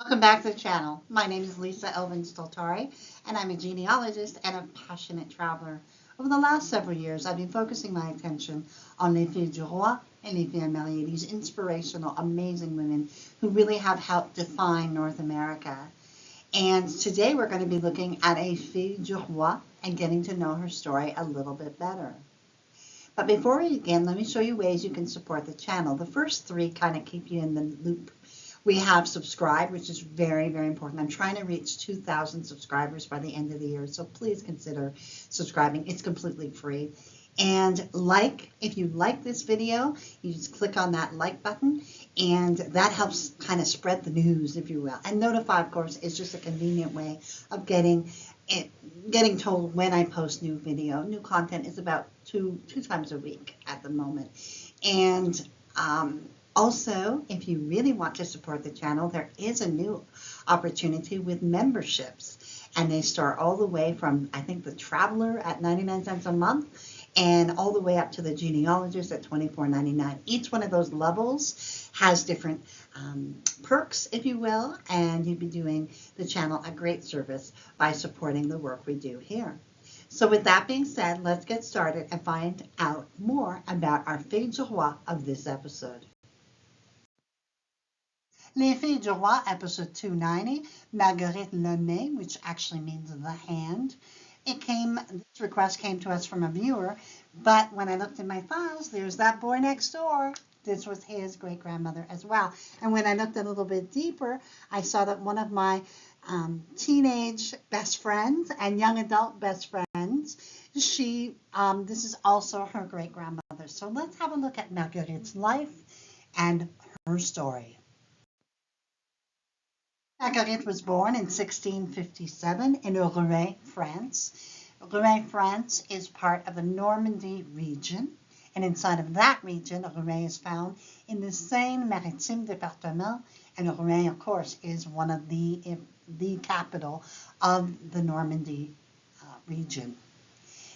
Welcome back to the channel. My name is Lisa Elvin Stoltari, and I'm a genealogist and a passionate traveler. Over the last several years, I've been focusing my attention on les filles du roi and les filles Mercier, these inspirational, amazing women who really have helped define North America. And today we're going to be looking at a fille du roi and getting to know her story a little bit better. But before we begin, let me show you ways you can support the channel. The first three kind of keep you in the loop. We have subscribe, which is very, very important. I'm trying to reach 2,000 subscribers by the end of the year, so please consider subscribing. It's completely free. And like, if you like this video, you just click on that like button, and that helps kind of spread the news, if you will. And notify, of course, is just a convenient way of getting told when I post new video. New content is about two times a week at the moment. And also, if you really want to support the channel, there is a new opportunity with memberships, and they start all the way from, I think, the Traveler at 99 cents a month and all the way up to the Genealogist at $24.99. Each one of those levels has different perks, if you will, and you'd be doing the channel a great service by supporting the work we do here. So with that being said, let's get started and find out more about our fille du roi of this episode. Les Filles du Roi, episode 290, Marguerite Lamain, which actually means the hand. This request came to us from a viewer, but when I looked in my files, there's that boy next door. This was his great-grandmother as well. And when I looked a little bit deeper, I saw that one of my teenage best friends and young adult best friends, this is also her great-grandmother. So let's have a look at Marguerite's life and her story. Marguerite was born in 1657 in Rouen, France. Rouen, France is part of the Normandy region, and inside of that region, Rouen is found in the Seine-Maritime département, and Rouen, of course, is one of the capital of the Normandy region.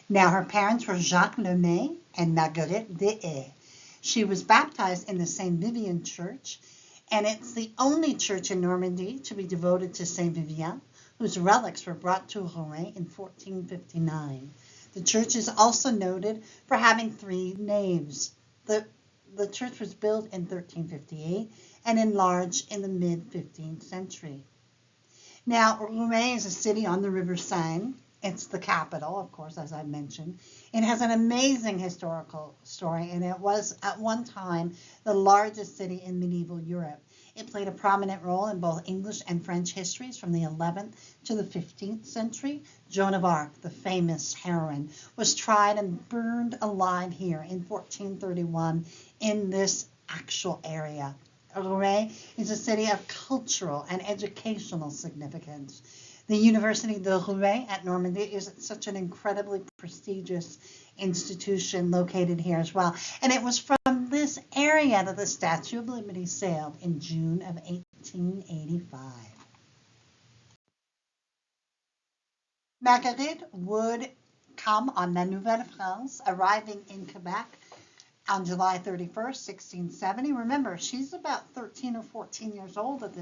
Now, her parents were Jacques Lamain and Marguerite Lamain. She was baptized in the Saint Vivien Church, and it's the only church in Normandy to be devoted to Saint Vivien, whose relics were brought to Rouen in 1459. The church is also noted for having 3 naves. The church was built in 1358 and enlarged in the mid-15th century. Now, Rouen is a city on the River Seine. It's the capital, of course, as I mentioned. It has an amazing historical story, and it was at one time the largest city in medieval Europe. It played a prominent role in both English and French histories from the 11th to the 15th century. Joan of Arc, the famous heroine, was tried and burned alive here in 1431 in this actual area. Rouen is a city of cultural and educational significance. The University de Rouen at Normandy is such an incredibly prestigious institution located here as well. And it was from this area that the Statue of Liberty sailed in June of 1885. Marguerite would come on La Nouvelle France, arriving in Quebec on July 31st, 1670. Remember, she's about 13 or 14 years old at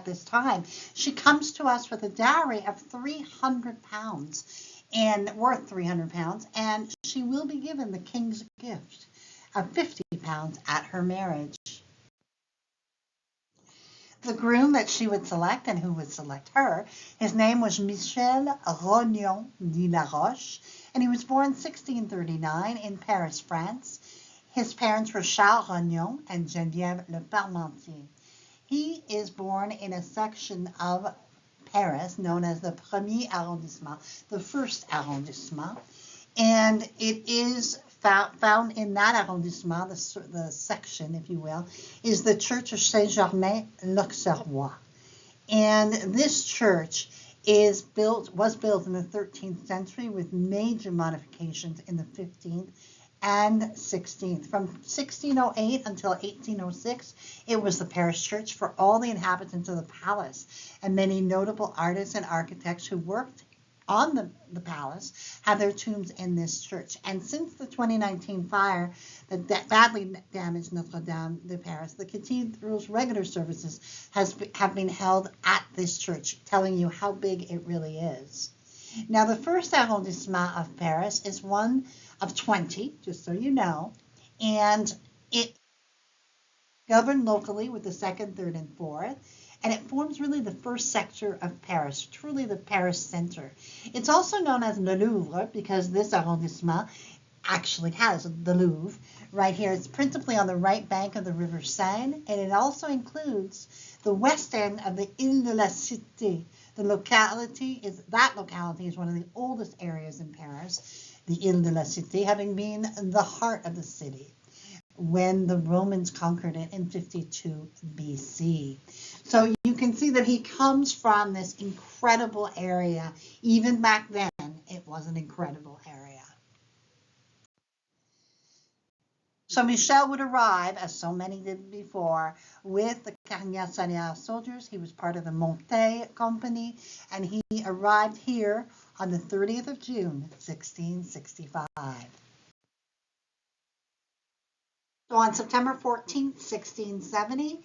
this time. She comes to us with a dowry of 300 pounds and worth 300 pounds, and she will be given the king's gift of 50 pounds at her marriage. The groom that she would select and who would select her, his name was Michel Rognon de la Roche, and he was born 1639 in Paris, France. His parents were Charles Rognon and Geneviève Le Parmentier. He is born in a section of Paris known as the Premier Arrondissement, the first arrondissement, and it is found in that arrondissement, the section, if you will, is the Church of Saint-Germain-l'Auxerrois. And this church was built in the 13th century with major modifications in the 15th and 16th. From 1608 until 1806, it was the parish church for all the inhabitants of the palace, and many notable artists and architects who worked on the palace have their tombs in this church. And since the 2019 fire that badly damaged Notre Dame de Paris, the cathedral's regular services have been held at this church, telling you how big it really is. Now, the first arrondissement of Paris is one of 20, just so you know, and it governed locally with the second, third, and fourth. And it forms really the first sector of Paris, truly the Paris center. It's also known as Le Louvre because this arrondissement actually has the Louvre right here. It's principally on the right bank of the River Seine, and it also includes the west end of the Ile de la Cité. That locality is one of the oldest areas in Paris, the Ile de la Cité, having been the heart of the city when the Romans conquered it in 52 BC. So you can see that he comes from this incredible area. Even back then, it was an incredible area. So Michel would arrive, as so many did before, with the Carnière soldiers. He was part of the Monté Company, and he arrived here on the 30th of June, 1665. So on September 14th, 1670,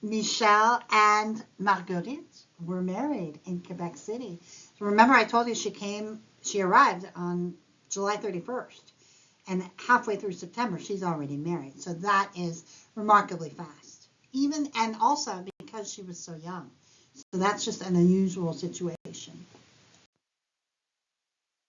Michel and Marguerite were married in Quebec City. So remember, I told you she arrived on July 31st. And halfway through September, she's already married. So that is remarkably fast. And also because she was so young. So that's just an unusual situation.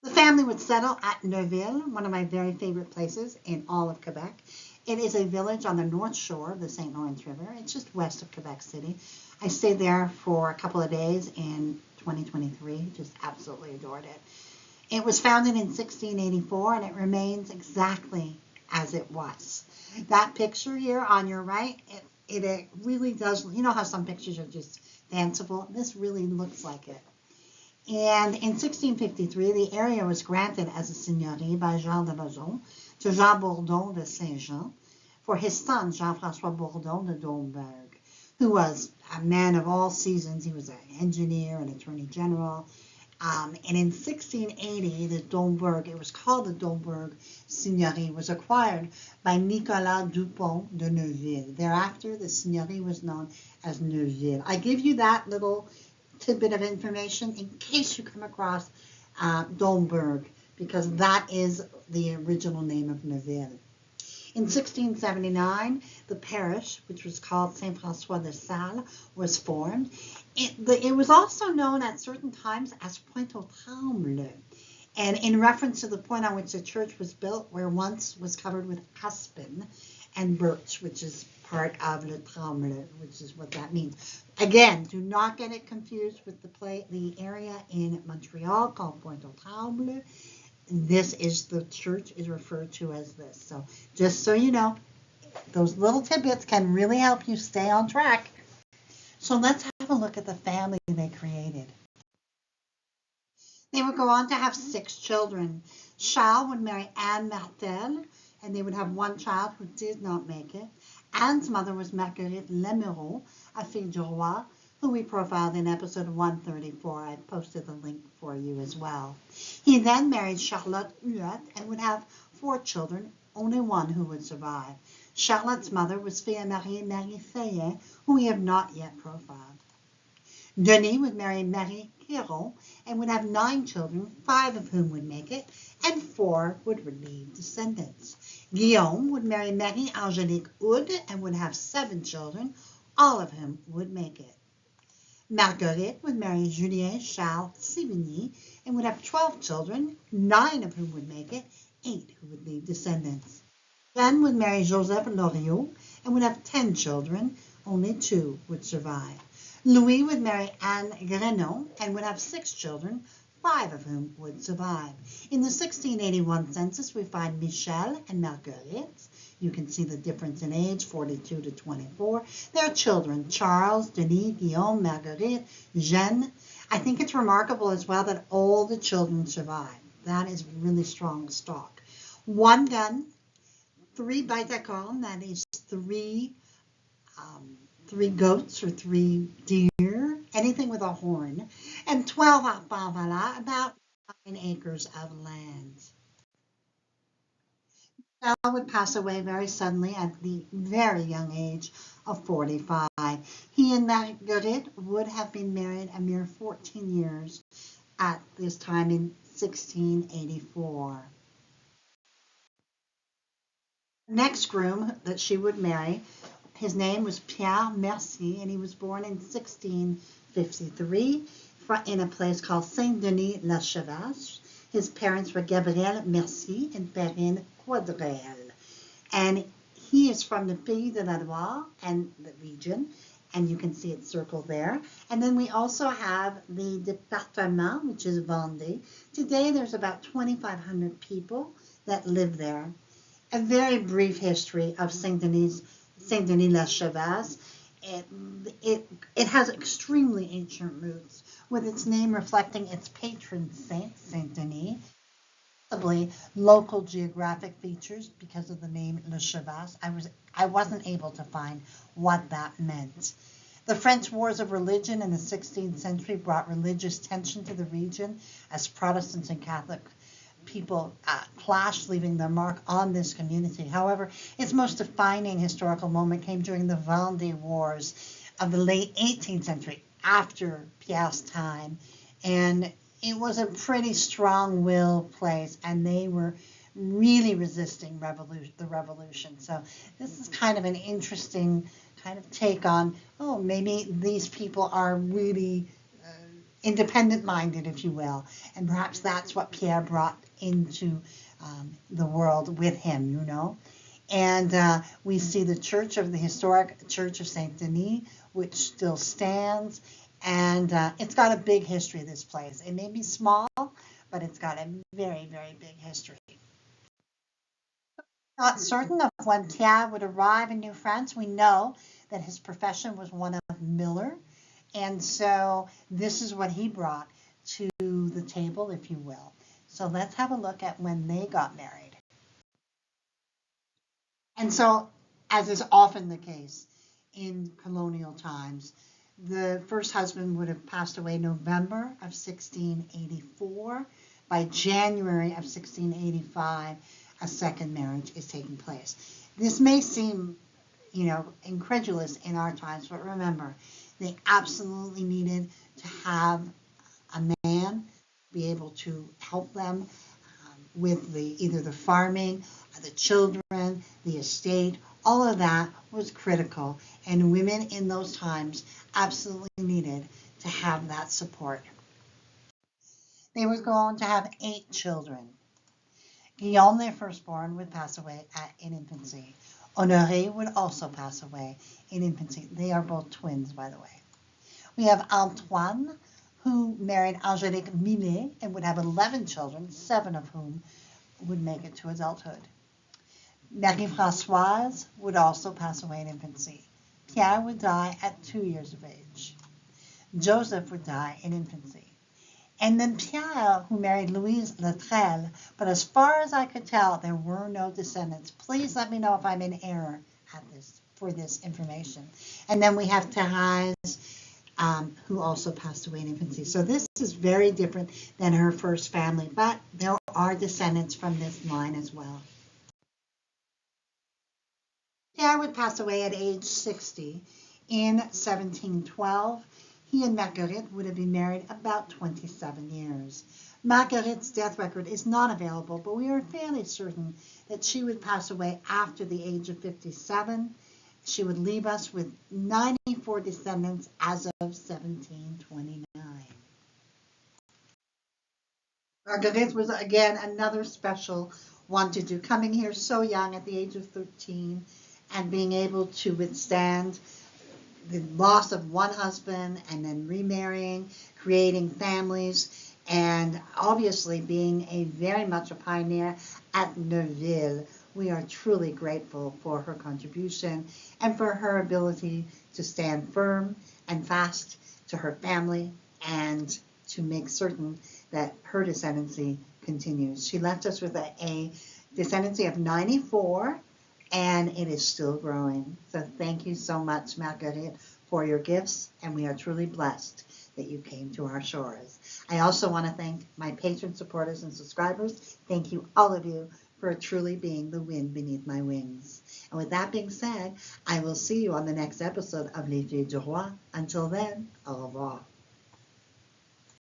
The family would settle at Neuville, one of my very favorite places in all of Quebec. It is a village on the north shore of the St. Lawrence River. It's just west of Quebec City. I stayed there for a couple of days in 2023. Just absolutely adored it. It was founded in 1684, and it remains exactly as it was. That picture here on your right, it really does, you know how some pictures are just fanciful? This really looks like it. And in 1653, the area was granted as a seigneurie by Jean de Lauzon to Jean Bourdon de Saint-Jean for his son, Jean-François Bourdon de Domburg, who was a man of all seasons. He was an engineer, an attorney general. And in 1680, the Domburg, it was called the Domburg Seigneurie, was acquired by Nicolas Dupont de Neuville. Thereafter, the seigneurie was known as Neuville. I give you that little tidbit of information in case you come across Domburg, because that is the original name of Neuville. In 1679, the parish, which was called Saint François de Sales, was formed. It was also known at certain times as Pointe-aux-Trembles, and in reference to the point on which the church was built, where once was covered with aspen and birch, which is part of Le Tremble, which is what that means. Again, do not get it confused with the area in Montreal called Pointe-aux-Trembles. The church is referred to as this. So just so you know, those little tidbits can really help you stay on track. So let's have a look at the family they created. They would go on to have 6 children. Charles would marry Anne Martel, and they would have one child who did not make it. Anne's mother was Marguerite Lamain, a fille du roi, who we profiled in episode 134. I posted the link for you as well. He then married Charlotte Huot and would have 4 children, only one who would survive. Charlotte's mother was Fille Marie Fayet, who we have not yet profiled. Denis would marry Marie Caron and would have 9 children, 5 of whom would make it, and 4 would leave descendants. Guillaume would marry Marie-Angélique Houd and would have 7 children, all of whom would make it. Marguerite would marry Julien Charles Sivigny and would have 12 children, 9 of whom would make it, 8 who would leave descendants. Jeanne would marry Joseph Loriot and would have 10 children, only 2 would survive. Louis would marry Anne Grenon and would have 6 children, 5 of whom would survive. In the 1681 census, we find Michel and Marguerite. You can see the difference in age, 42 to 24. Their children, Charles, Denis, Guillaume, Marguerite, Jeanne. I think it's remarkable as well that all the children survive. That is really strong stock. 1 gun, 3 bêtes à cornes, that is 3 goats or 3 deer, anything with a horn, and 12 enfants, voilà, about 9 acres of land. Michel would pass away very suddenly at the very young age of 45. He and Marguerite would have been married a mere 14 years at this time in 1684. Next groom that she would marry, his name was Pierre Mercier, and he was born in 1653 in a place called Saint-Denis-la-Chevache. His parents were Gabrielle Mercier and Perrine Quadrelle. And he is from the Pays de la Loire and the region, and you can see it circled there. And then we also have the département, which is Vendée. Today there's about 2,500 people that live there. A very brief history of Saint-Denis-la-Chevache. It has extremely ancient roots, with its name reflecting its patron saint, Saint Denis, possibly local geographic features because of the name Le Chevache. I wasn't able to find what that meant. The French wars of religion in the 16th century brought religious tension to the region as Protestants and Catholic people clashed, leaving their mark on this community. However, its most defining historical moment came during the Vendée Wars of the late 18th century, after Pierre's time, and it was a pretty strong-willed place, and they were really resisting the revolution. So this is kind of an interesting kind of take on, oh, maybe these people are really independent-minded, if you will, and perhaps that's what Pierre brought into the world with him, you know. And we see the historic Church of Saint Denis, which still stands, and it's got a big history, this place. It may be small, but it's got a very, very big history. Not certain of when Pierre would arrive in New France. We know that his profession was one of miller, and so this is what he brought to the table, if you will. So let's have a look at when they got married. And so, as is often the case in colonial times, the first husband would have passed away November of 1684. By January of 1685, a second marriage is taking place. This may seem, incredulous in our times, but remember, they absolutely needed to have a man be able to help them with either the farming, the children, the estate. All of that was critical, and women in those times absolutely needed to have that support. They were going to have 8 children. Guillaume, their firstborn, would pass away in infancy. Honoré would also pass away in infancy. They are both twins, by the way. We have Antoine, who married Angélique Millet and would have 11 children, 7 of whom would make it to adulthood. Marie-Françoise would also pass away in infancy. Pierre would die at 2 years of age. Joseph would die in infancy. And then Pierre, who married Louise Latrelle, but as far as I could tell, there were no descendants. Please let me know if I'm in error for this information. And then we have Thérèse, who also passed away in infancy. So this is very different than her first family, but there are descendants from this line as well. Pierre would pass away at age 60 in 1712. He and Marguerite would have been married about 27 years. Marguerite's death record is not available, but we are fairly certain that she would pass away after the age of 57. She would leave us with 94 descendants as of 1729. Marguerite was, again, another special one to do, coming here so young at the age of 13 and being able to withstand the loss of one husband and then remarrying, creating families, and obviously being very much a pioneer at Neuville. We are truly grateful for her contribution and for her ability to stand firm and fast to her family and to make certain that her descendancy continues. She left us with a descendancy of 94, and it is still growing. So thank you so much, Marguerite, for your gifts, and we are truly blessed that you came to our shores. I also want to thank my patron supporters and subscribers. Thank you, all of you, for truly being the wind beneath my wings. And with that being said, I will see you on the next episode of Les Filles du Roi. Until then, au revoir.